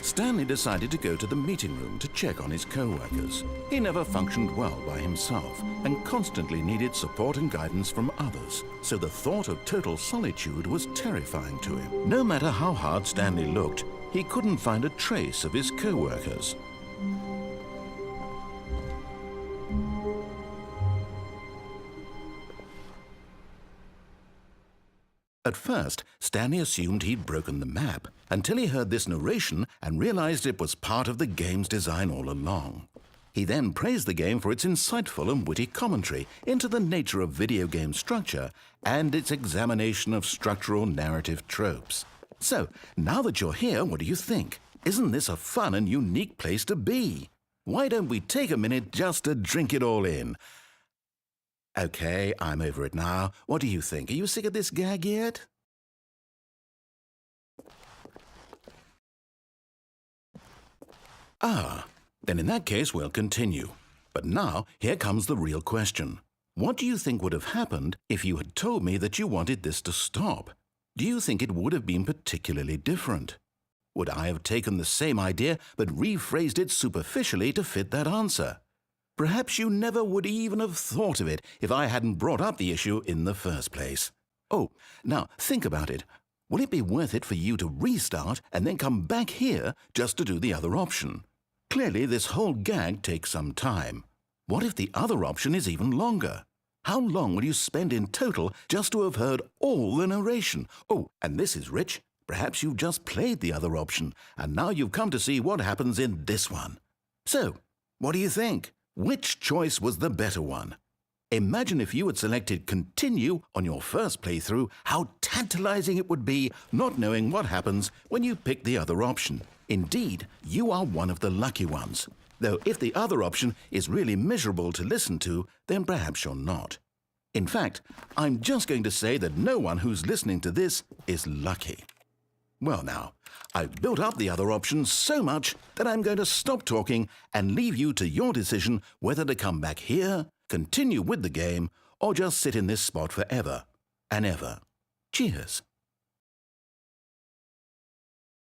Stanley decided to go to the meeting room to check on his co-workers. He never functioned well by himself and constantly needed support and guidance from others, so the thought of total solitude was terrifying to him. No matter how hard Stanley looked, he couldn't find a trace of his co-workers. At first, Stanley assumed he'd broken the map until he heard this narration and realized it was part of the game's design all along. He then praised the game for its insightful and witty commentary into the nature of video game structure and its examination of structural narrative tropes. So, now that you're here, what do you think? Isn't this a fun and unique place to be? Why don't we take a minute just to drink it all in? Okay, I'm over it now. What do you think? Are you sick of this gag yet? Then in that case we'll continue. But now, here comes the real question. What do you think would have happened if you had told me that you wanted this to stop? Do you think it would have been particularly different? Would I have taken the same idea but rephrased it superficially to fit that answer? Perhaps you never would even have thought of it if I hadn't brought up the issue in the first place. Oh, now think about it. Will it be worth it for you to restart and then come back here just to do the other option? Clearly, this whole gag takes some time. What if the other option is even longer? How long will you spend in total just to have heard all the narration? Oh, and this is rich. Perhaps you've just played the other option, and now you've come to see what happens in this one. So, what do you think? Which choice was the better one? Imagine if you had selected Continue on your first playthrough, how tantalizing it would be not knowing what happens when you pick the other option. Indeed, you are one of the lucky ones. Though if the other option is really miserable to listen to, then perhaps you're not. In fact, I'm just going to say that no one who's listening to this is lucky. Well now, I've built up the other options so much that I'm going to stop talking and leave you to your decision whether to come back here, continue with the game, or just sit in this spot forever and ever. Cheers.